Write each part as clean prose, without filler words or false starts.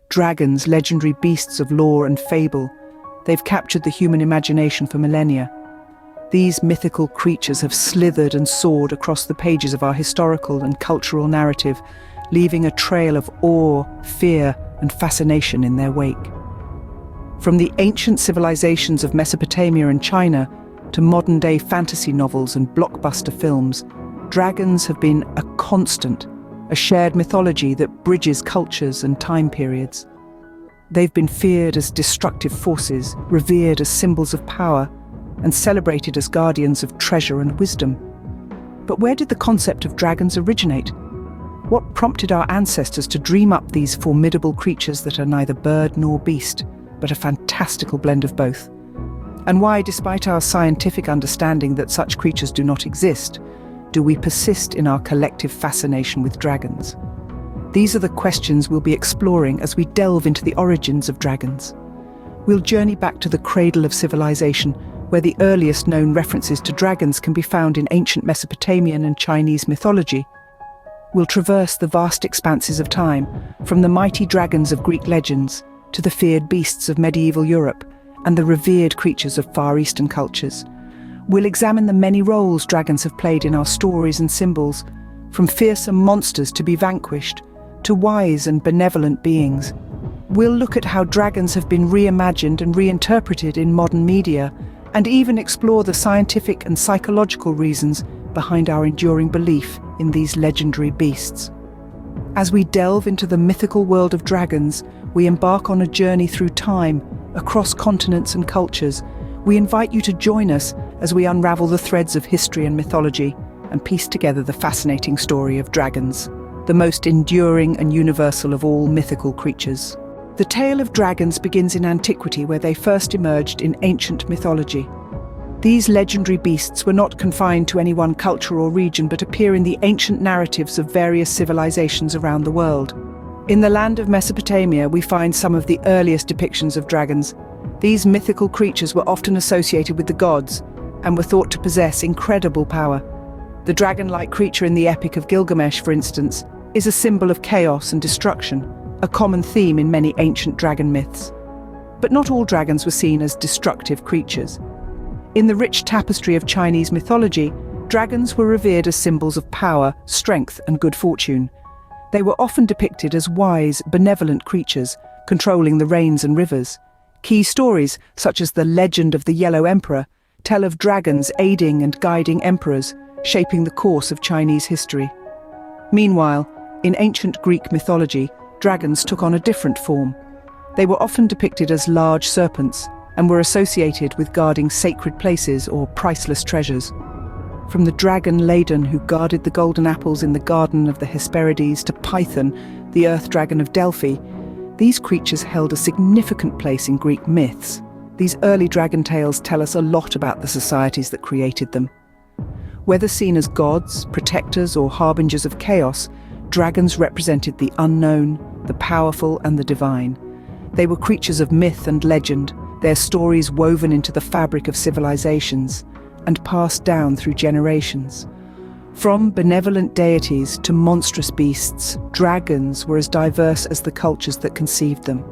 Dragons, legendary beasts of lore and fable, they've captured the human imagination for millennia. These mythical creatures have slithered and soared across the pages of our historical and cultural narrative, leaving a trail of awe, fear, and fascination in their wake. From the ancient civilizations of Mesopotamia and China to modern-day fantasy novels and blockbuster films, dragons have been a constant, a shared mythology that bridges cultures and time periods. They've been feared as destructive forces, revered as symbols of power, and celebrated as guardians of treasure and wisdom. But where did the concept of dragons originate? What prompted our ancestors to dream up these formidable creatures that are neither bird nor beast, but a fantastical blend of both? And why, despite our scientific understanding that such creatures do not exist, do we persist in our collective fascination with dragons? These are the questions we'll be exploring as we delve into the origins of dragons. We'll journey back to the cradle of civilization, where the earliest known references to dragons can be found in ancient Mesopotamian and Chinese mythology. We'll traverse the vast expanses of time, from the mighty dragons of Greek legends to the feared beasts of medieval Europe and the revered creatures of Far Eastern cultures. We'll examine the many roles dragons have played in our stories and symbols, from fearsome monsters to be vanquished, to wise and benevolent beings. We'll look at how dragons have been reimagined and reinterpreted in modern media, and even explore the scientific and psychological reasons behind our enduring belief in these legendary beasts. As we delve into the mythical world of dragons, we embark on a journey through time, across continents and cultures. We invite you to join us as we unravel the threads of history and mythology and piece together the fascinating story of dragons, the most enduring and universal of all mythical creatures. The tale of dragons begins in Antiquity, where they first emerged in ancient mythology. These legendary beasts were not confined to any one culture or region, but appear in the ancient narratives of various civilizations around the world. In the land of Mesopotamia, we find some of the earliest depictions of dragons. These mythical creatures were often associated with the gods and were thought to possess incredible power. The dragon-like creature in the Epic of Gilgamesh, for instance, is a symbol of chaos and destruction, a common theme in many ancient dragon myths. But not all dragons were seen as destructive creatures. In the rich tapestry of Chinese mythology, dragons were revered as symbols of power, strength, and good fortune. They were often depicted as wise, benevolent creatures, controlling the rains and rivers. Key stories, such as the legend of the Yellow Emperor, tell of dragons aiding and guiding emperors, shaping the course of Chinese history. Meanwhile, in ancient Greek mythology, dragons took on a different form. They were often depicted as large serpents and were associated with guarding sacred places or priceless treasures. From the dragon Ladon, who guarded the golden apples in the garden of the Hesperides, to Python, the earth dragon of Delphi, these creatures held a significant place in Greek myths. These early dragon tales tell us a lot about the societies that created them. Whether seen as gods, protectors, or harbingers of chaos, dragons represented the unknown, the powerful, and the divine. They were creatures of myth and legend, their stories woven into the fabric of civilizations and passed down through generations. From benevolent deities to monstrous beasts, dragons were as diverse as the cultures that conceived them.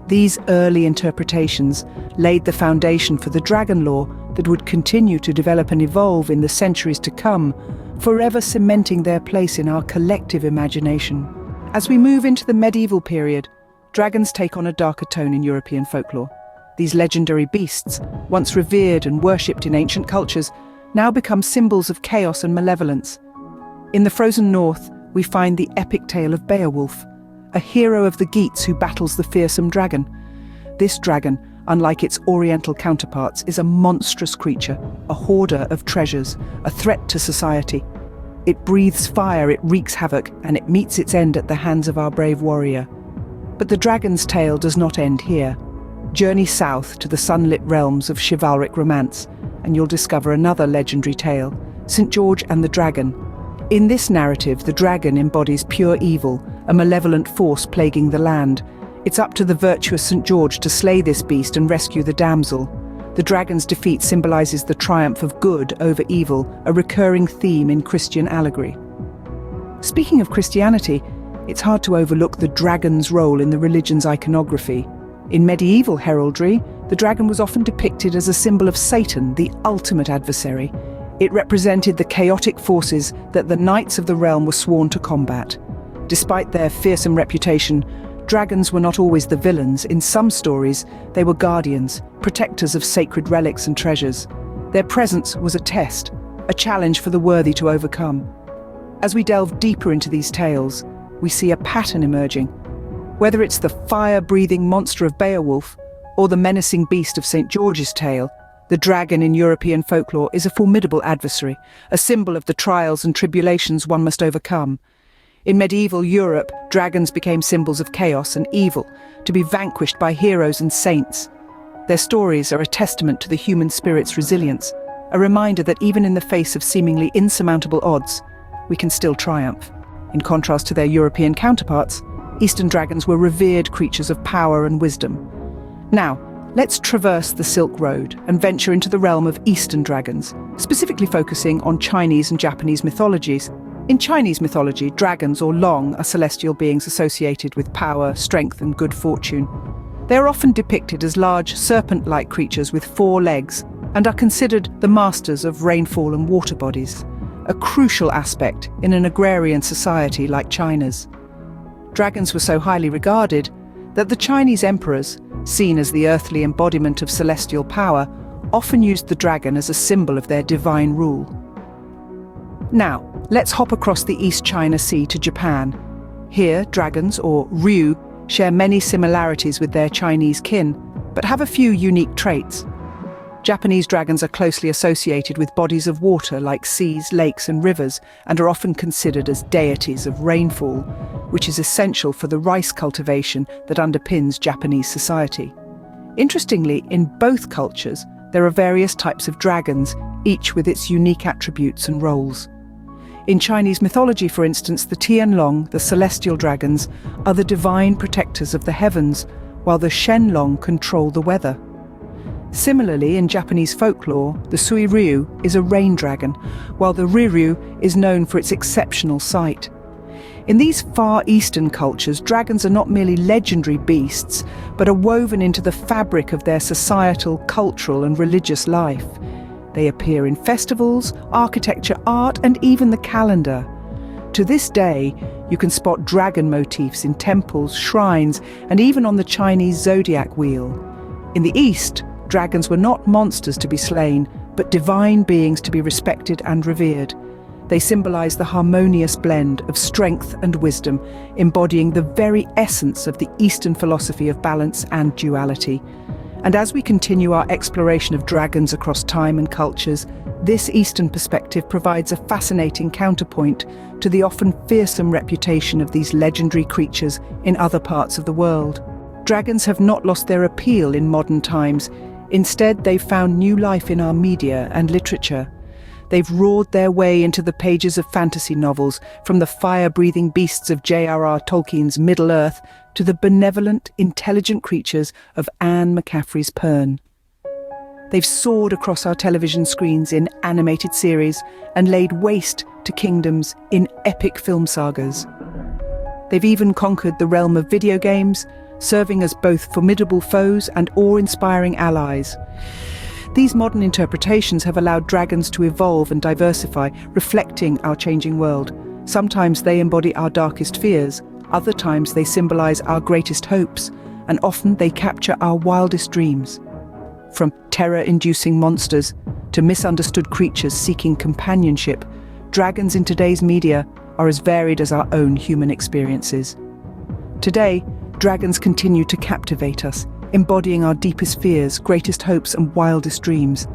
These early interpretations laid the foundation for the dragon lore that would continue to develop and evolve in the centuries to come, forever cementing their place in our collective imagination. As we move into the medieval period, dragons take on a darker tone in European folklore. These legendary beasts, once revered and worshipped in ancient cultures, now become symbols of chaos and malevolence. In the frozen north, we find the epic tale of Beowulf, a hero of the Geats who battles the fearsome dragon. This dragon, unlike its oriental counterparts, is a monstrous creature, a hoarder of treasures, a threat to society. It breathes fire, it wreaks havoc, and it meets its end at the hands of our brave warrior. But the dragon's tale does not end here. Journey south to the sunlit realms of chivalric romance, and you'll discover another legendary tale, St. George and the Dragon. In this narrative, the dragon embodies pure evil, a malevolent force plaguing the land. It's up to the virtuous St. George to slay this beast and rescue the damsel. The dragon's defeat symbolizes the triumph of good over evil, a recurring theme in Christian allegory. Speaking of Christianity, it's hard to overlook the dragon's role in the religion's iconography. In medieval heraldry, the dragon was often depicted as a symbol of Satan, the ultimate adversary. It represented the chaotic forces that the knights of the realm were sworn to combat. Despite their fearsome reputation, dragons were not always the villains. In some stories, they were guardians, protectors of sacred relics and treasures. Their presence was a test, a challenge for the worthy to overcome. As we delve deeper into these tales, we see a pattern emerging. Whether it's the fire-breathing monster of Beowulf or the menacing beast of St. George's Tale, the dragon in European folklore is a formidable adversary, a symbol of the trials and tribulations one must overcome. In medieval Europe, dragons became symbols of chaos and evil, to be vanquished by heroes and saints. Their stories are a testament to the human spirit's resilience, a reminder that even in the face of seemingly insurmountable odds, we can still triumph. In contrast to their European counterparts, Eastern dragons were revered creatures of power and wisdom. Now, let's traverse the Silk Road and venture into the realm of Eastern dragons, specifically focusing on Chinese and Japanese mythologies. In Chinese mythology, dragons or long are celestial beings associated with power, strength, and good fortune. They are often depicted as large, serpent-like creatures with 4 legs and are considered the masters of rainfall and water bodies, a crucial aspect in an agrarian society like China's. Dragons were so highly regarded that the Chinese emperors, seen as the earthly embodiment of celestial power, often used the dragon as a symbol of their divine rule. Now, let's hop across the East China Sea to Japan. Here, dragons, or ryu, share many similarities with their Chinese kin, but have a few unique traits. Japanese dragons are closely associated with bodies of water like seas, lakes, and rivers, and are often considered as deities of rainfall, which is essential for the rice cultivation that underpins Japanese society. Interestingly, in both cultures, there are various types of dragons, each with its unique attributes and roles. In Chinese mythology, for instance, the Tianlong, the celestial dragons, are the divine protectors of the heavens, while the Shenlong control the weather. Similarly, in Japanese folklore, the Suiryu is a rain dragon, while the Riryu is known for its exceptional sight. In these Far Eastern cultures, dragons are not merely legendary beasts, but are woven into the fabric of their societal, cultural, and religious life. They appear in festivals, architecture, art, and even the calendar. To this day, you can spot dragon motifs in temples, shrines, and even on the Chinese zodiac wheel. In the East, dragons were not monsters to be slain, but divine beings to be respected and revered. They symbolize the harmonious blend of strength and wisdom, embodying the very essence of the Eastern philosophy of balance and duality. And as we continue our exploration of dragons across time and cultures, this Eastern perspective provides a fascinating counterpoint to the often fearsome reputation of these legendary creatures in other parts of the world. Dragons have not lost their appeal in modern times. Instead, they've found new life in our media and literature. They've roared their way into the pages of fantasy novels, from the fire-breathing beasts of J.R.R. Tolkien's Middle-earth to the benevolent, intelligent creatures of Anne McCaffrey's Pern. They've soared across our television screens in animated series and laid waste to kingdoms in epic film sagas. They've even conquered the realm of video games, serving as both formidable foes and awe-inspiring allies. These modern interpretations have allowed dragons to evolve and diversify, reflecting our changing world. Sometimes they embody our darkest fears, other times they symbolize our greatest hopes, and often they capture our wildest dreams. From terror-inducing monsters to misunderstood creatures seeking companionship, dragons in today's media are as varied as our own human experiences. Today, dragons continue to captivate us, embodying our deepest fears, greatest hopes, and wildest dreams.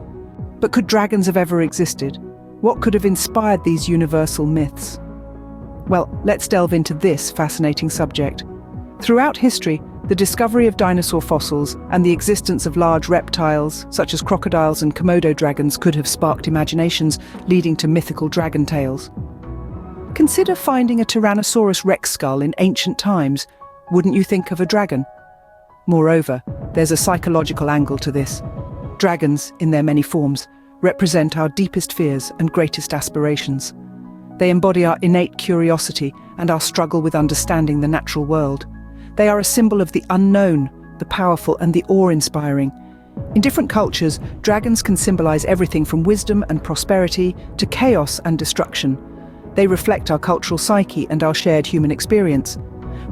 But could dragons have ever existed? What could have inspired these universal myths? Well, let's delve into this fascinating subject. Throughout history, the discovery of dinosaur fossils and the existence of large reptiles, such as crocodiles and Komodo dragons, could have sparked imaginations, leading to mythical dragon tales. Consider finding a Tyrannosaurus Rex skull in ancient times. Wouldn't you think of a dragon? Moreover, there's a psychological angle to this. Dragons, in their many forms, represent our deepest fears and greatest aspirations. They embody our innate curiosity and our struggle with understanding the natural world. They are a symbol of the unknown, the powerful and the awe-inspiring. In different cultures, dragons can symbolize everything from wisdom and prosperity to chaos and destruction. They reflect our cultural psyche and our shared human experience.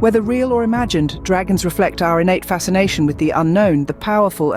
Whether real or imagined, dragons reflect our innate fascination with the unknown, the powerful